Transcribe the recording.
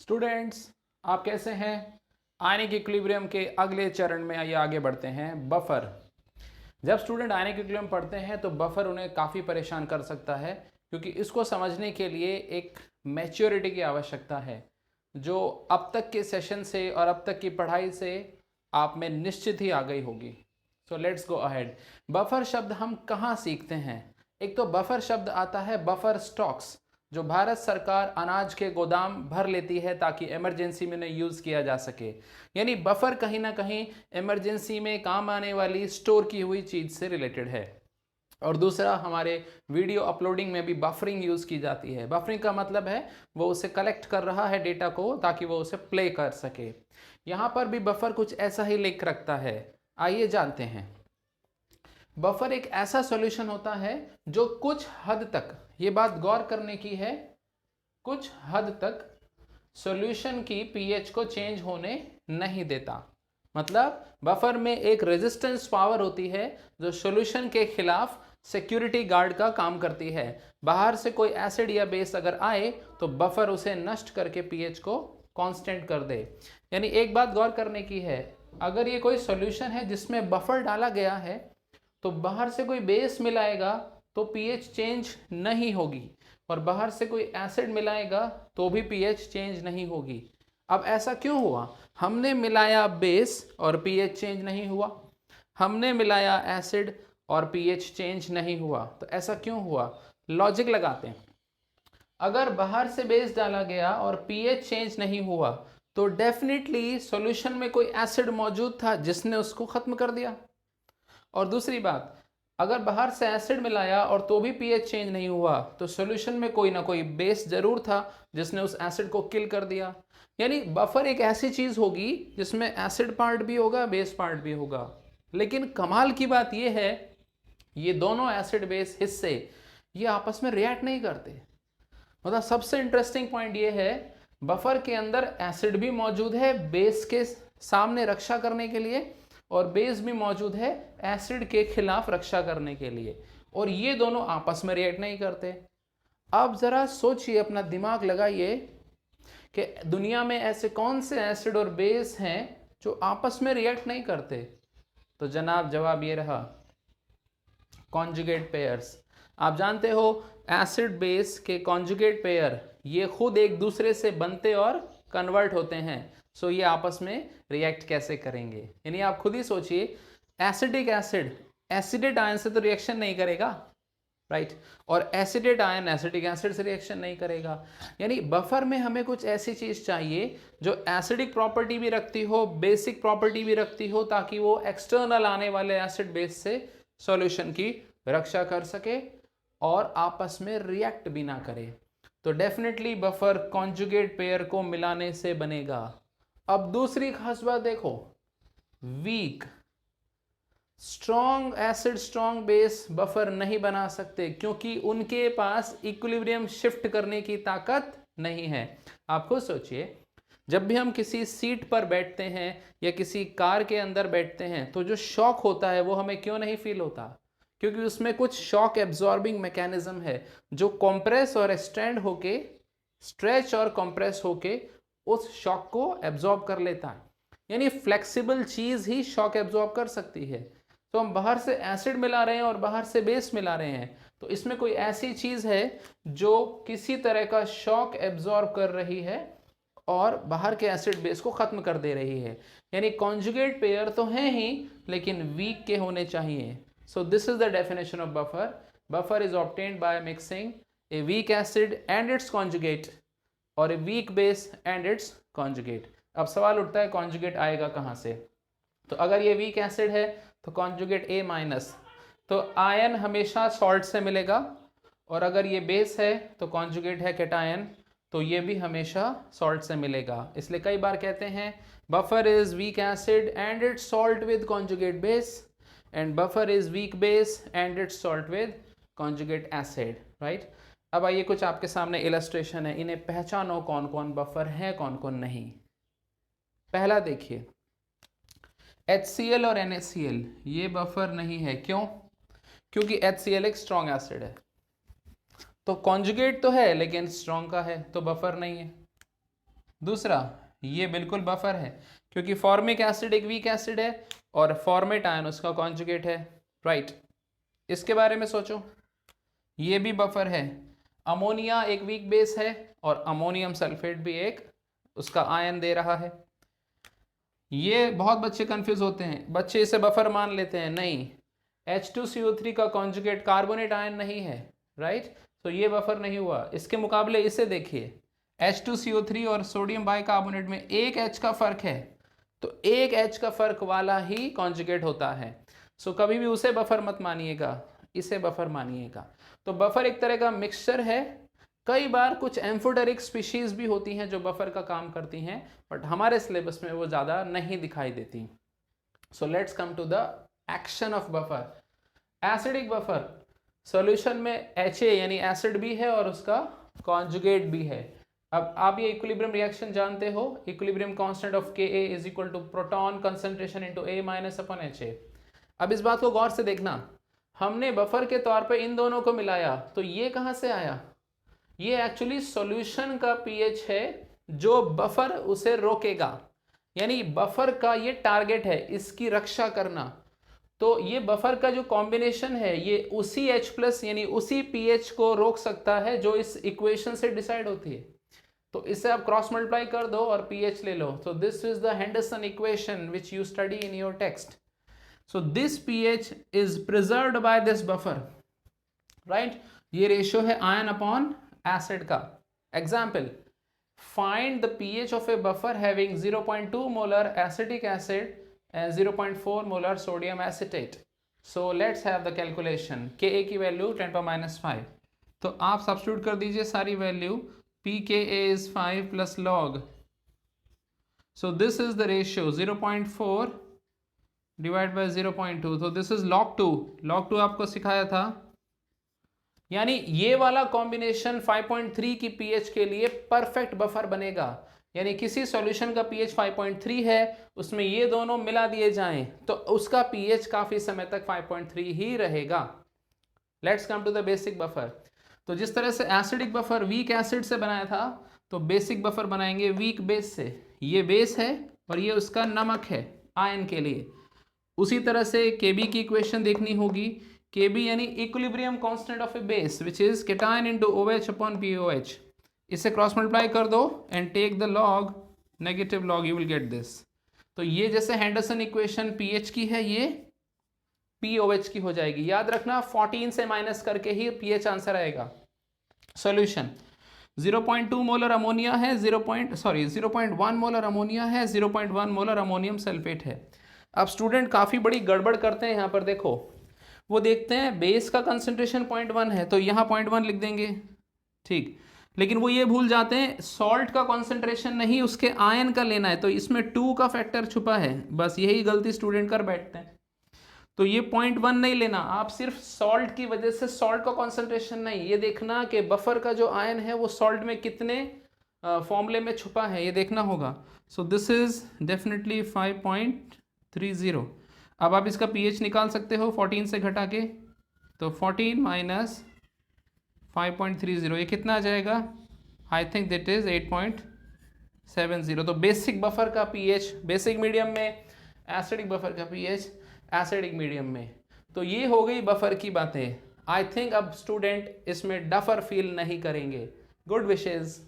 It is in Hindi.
स्टूडेंट्स, आप कैसे हैं? आयनिक इक्विलिब्रियम के अगले चरण में आइए आगे बढ़ते हैं। बफर। जब स्टूडेंट आयनिक इक्विलिब्रियम पढ़ते हैं तो बफर उन्हें काफ़ी परेशान कर सकता है, क्योंकि इसको समझने के लिए एक मैच्योरिटी की आवश्यकता है जो अब तक के सेशन से और अब तक की पढ़ाई से आप में निश्चित ही आ गई होगी। So let's go ahead. Buffer शब्द हम कहाँ सीखते हैं? एक तो बफर शब्द आता है बफर स्टॉक्स, जो भारत सरकार अनाज के गोदाम भर लेती है ताकि इमरजेंसी में उन्हें यूज़ किया जा सके। यानी बफर कहीं ना कहीं इमरजेंसी में काम आने वाली स्टोर की हुई चीज़ से रिलेटेड है। और दूसरा, हमारे वीडियो अपलोडिंग में भी बफरिंग यूज़ की जाती है। बफरिंग का मतलब है वो उसे कलेक्ट कर रहा है डेटा को, ताकि वो उसे प्ले कर सके। यहाँ पर भी बफर कुछ ऐसा ही लिख रखता है। आइए जानते हैं। बफर एक ऐसा सॉल्यूशन होता है जो कुछ हद तक, ये बात गौर करने की है, कुछ हद तक सॉल्यूशन की पीएच को चेंज होने नहीं देता। मतलब बफर में एक रेजिस्टेंस पावर होती है जो सॉल्यूशन के खिलाफ सिक्योरिटी गार्ड का काम करती है। बाहर से कोई एसिड या बेस अगर आए तो बफर उसे नष्ट करके पीएच को कांस्टेंट कर दे। यानी एक बात गौर करने की है, अगर ये कोई सॉल्यूशन है जिसमें बफर डाला गया है तो बाहर से कोई बेस मिलाएगा तो पीएच चेंज नहीं होगी, और बाहर से कोई एसिड मिलाएगा तो भी पीएच चेंज नहीं होगी। अब ऐसा क्यों हुआ? हमने मिलाया बेस और पीएच चेंज नहीं हुआ, हमने मिलाया एसिड और पीएच चेंज नहीं हुआ। तो ऐसा क्यों हुआ? लॉजिक लगाते हैं। अगर बाहर से बेस डाला गया और पीएच चेंज नहीं हुआ तो डेफिनेटली सॉल्यूशन में कोई एसिड मौजूद था जिसने उसको खत्म कर दिया। और दूसरी बात, अगर बाहर से एसिड मिलाया और तो भी पीएच चेंज नहीं हुआ तो सॉल्यूशन में कोई ना कोई बेस जरूर था जिसने उस एसिड को किल कर दिया। यानी बफर एक ऐसी चीज होगी जिसमें एसिड पार्ट भी होगा, बेस पार्ट भी होगा। लेकिन कमाल की बात यह है, ये दोनों एसिड बेस हिस्से ये आपस में रिएक्ट नहीं करते। मतलब सबसे इंटरेस्टिंग पॉइंट ये है, बफर के अंदर एसिड भी मौजूद है बेस के सामने रक्षा करने के लिए, और बेस भी मौजूद है एसिड के खिलाफ रक्षा करने के लिए, और ये दोनों आपस में रिएक्ट नहीं करते। अब जरा सोचिए, अपना दिमाग लगाइए कि दुनिया में ऐसे कौन से एसिड और बेस हैं जो आपस में रिएक्ट नहीं करते। तो जनाब जवाब ये रहा, कॉन्जुगेट पेयर्स। आप जानते हो एसिड बेस के कॉन्जुगेट पेयर ये खुद एक दूसरे से बनते और कन्वर्ट होते हैं। सो ये आपस में रिएक्ट कैसे करेंगे? यानी आप खुद ही सोचिए, एसिडिक एसिड एसिडेट आयन से तो रिएक्शन नहीं करेगा, राइट? और एसिडेट आयन एसिडिक एसिड से रिएक्शन नहीं करेगा। यानी बफर में हमें कुछ ऐसी चीज चाहिए जो एसिडिक प्रॉपर्टी भी रखती हो, बेसिक प्रॉपर्टी भी रखती हो, ताकि वो एक्सटर्नल आने वाले एसिड बेस से सॉल्यूशन की रक्षा कर सके और आपस में रिएक्ट भी ना करे। तो डेफिनेटली बफर कॉन्जुगेट पेयर को मिलाने से बनेगा। अब दूसरी खास बात देखो, weak strong acid strong base buffer नहीं बना सकते, क्योंकि उनके पास इक्विलिब्रियम शिफ्ट करने की ताकत नहीं है। आप खुद सोचिए, जब भी हम किसी सीट पर बैठते हैं या किसी कार के अंदर बैठते हैं तो जो शॉक होता है वो हमें क्यों नहीं फील होता? क्योंकि उसमें कुछ शॉक एब्जॉर्बिंग मैकेनिज्म है जो कंप्रेस और एक्सटेंड होके, स्ट्रेच और कंप्रेस होके उस शॉक को एब्जॉर्ब कर लेता है। यानी फ्लेक्सिबल चीज ही शॉक एब्जॉर्ब कर सकती है। तो हम बाहर से एसिड मिला रहे हैं और बाहर से बेस मिला रहे हैं, तो इसमें कोई ऐसी चीज है जो किसी तरह का शॉक एब्जॉर्ब कर रही है और बाहर के एसिड बेस को खत्म कर दे रही है। यानी कॉन्जुगेट पेयर तो हैं ही, लेकिन वीक के होने चाहिए। So this is the definition of buffer. Buffer is obtained by mixing a weak acid and its conjugate और a weak base and its conjugate. अब सवाल उठता है, कॉन्जुगेट आएगा कहाँ से? तो अगर ये वीक एसिड है तो कॉन्जुगेट ए माइनस, तो आयन हमेशा सॉल्ट से मिलेगा, और अगर ये बेस है तो कॉन्जुगेट है कैटायन, तो ये भी हमेशा सॉल्ट से मिलेगा। इसलिए कई बार कहते हैं buffer is weak acid and it's salt with conjugate base, and buffer is weak base and it's salt with conjugate acid, right? अब आइए कुछ आपके सामने इलस्ट्रेशन है, इन्हें पहचानो कौन कौन बफर है कौन कौन नहीं। पहला देखिए, HCl और NaCl ये बफर नहीं है। क्यों? क्योंकि HCl एक स्ट्रॉन्ग एसिड है, तो कॉन्जुगेट तो है लेकिन स्ट्रॉन्ग का है, तो बफर नहीं है। दूसरा ये बिल्कुल बफर है क्योंकि फॉर्मिक एसिड एक वीक एसिड है और फॉर्मेट आयन उसका कॉन्जुगेट है, राइट। इसके बारे में सोचो, ये भी बफर है। अमोनिया एक वीक बेस है और अमोनियम सल्फेट भी एक उसका आयन दे रहा है। ये बहुत बच्चे कंफ्यूज होते हैं, बच्चे इसे बफर मान लेते हैं, नहीं, H2CO3 का कॉन्जुगेट कार्बोनेट आयन नहीं है, राइट। तो ये बफर नहीं हुआ। इसके मुकाबले इसे देखिए, H2CO3 और सोडियम बाइकार्बोनेट में एक H का फर्क है, तो एक H का फर्क वाला ही कॉन्जुगेट होता है। सो कभी भी उसे बफर मत मानिएगा, इसे बफर मानिएगा। तो बफर एक तरह का मिक्सचर है। कई बार कुछ एम्फोटेरिक स्पीशीज भी होती हैं जो बफर का काम करती हैं, बट हमारे सिलेबस में वो ज़्यादा नहीं दिखाई देती। So let's come to the action of buffer. Acidic buffer, solution में HA यानी एसिड भी है और उसका कॉन्जुगेट भी है। अब आप ये इक्विलिब्रियम रिएक्शन जानते हो, equilibrium constant of Ka is equal to proton concentration into A minus upon HA। अब इस बात को गौर से देखना, हमने बफर के तौर पे इन दोनों को मिलाया, तो ये कहाँ से आया? ये एक्चुअली सॉल्यूशन का pH है जो बफर उसे रोकेगा, यानी बफर का ये टारगेट है, इसकी रक्षा करना। तो ये बफर का जो कॉम्बिनेशन है ये उसी H+ यानी उसी pH को रोक सकता है जो इस इक्वेशन से डिसाइड होती है। तो इसे आप क्रॉस मल्टीप्लाई कर दो और pH ले लो। तो this is the Henderson equation which you study in your text. So this pH is preserved by this buffer, right? ये रेशियो है आयन अपॉन एसिड का। Example, find the pH of a buffer having 0.2 molar acetic acid and 0.4 molar sodium acetate. So let's have the calculation. Ka की वैल्यू 10⁻⁵। तो आप सब्स्टिट्यूट कर दीजिए सारी value. pKa is 5 plus log. So this is the ratio 0.4 divide by 0.2, तो दिस इज log 2। log 2 आपको सिखाया था, यानी ये वाला कॉम्बिनेशन 5.3 की pH के लिए परफेक्ट बफर बनेगा। यानी किसी सॉल्यूशन का pH 5.3 है, उसमें ये दोनों मिला दिए जाएं तो उसका pH काफी समय तक 5.3 ही रहेगा। Let's come to the basic buffer. तो जिस तरह से एसिडिक बफर वीक एसिड से बनाया था, तो बेसिक बफर बनाएंगे वीक बेस से। ये बेस है और ये उसका नमक है आयन के लिए। उसी तरह से Kb की इक्वेशन देखनी होगी। Kb यानी equilibrium constant of a base which is cation into OH upon POH। इसे क्रॉस मल्टीप्लाई कर दो and take the log, negative log, you will get this. तो ये जैसे हेंडरसन इक्वेशन pH की है, ये POH की हो जाएगी। याद रखना 14 से माइनस करके ही pH आंसर आएगा। सॉल्यूशन 0.2 मोलर अमोनिया है, 0.1 मोलर अमोनिया है, 0.1 मोलर अमोनियम सल्फेट है। अब स्टूडेंट काफ़ी बड़ी गड़बड़ करते हैं यहाँ पर। देखो, वो देखते हैं बेस का कंसंट्रेशन 0.1 है तो यहाँ 0.1 लिख देंगे, ठीक, लेकिन वो ये भूल जाते हैं सॉल्ट का कंसंट्रेशन नहीं, उसके आयन का लेना है, तो इसमें 2 का फैक्टर छुपा है। बस यही गलती स्टूडेंट कर बैठते हैं। तो ये 0.1 नहीं लेना, आप सिर्फ सॉल्ट की वजह से सॉल्ट का कॉन्सेंट्रेशन नहीं, ये देखना कि बफर का जो आयन है वो सॉल्ट में कितने फॉर्मूले में छुपा है, ये देखना होगा। सो दिस इज डेफिनेटली 5.30। अब आप इसका pH निकाल सकते हो 14 से घटा के, तो 14 माइनस 5.30, ये कितना आ जाएगा? I think that is 8.70। तो बेसिक बफर का pH बेसिक मीडियम में, एसिडिक बफर का pH एसिडिक मीडियम में। तो ये हो गई बफर की बातें। आई थिंक अब स्टूडेंट इसमें डफर फील नहीं करेंगे। Good wishes.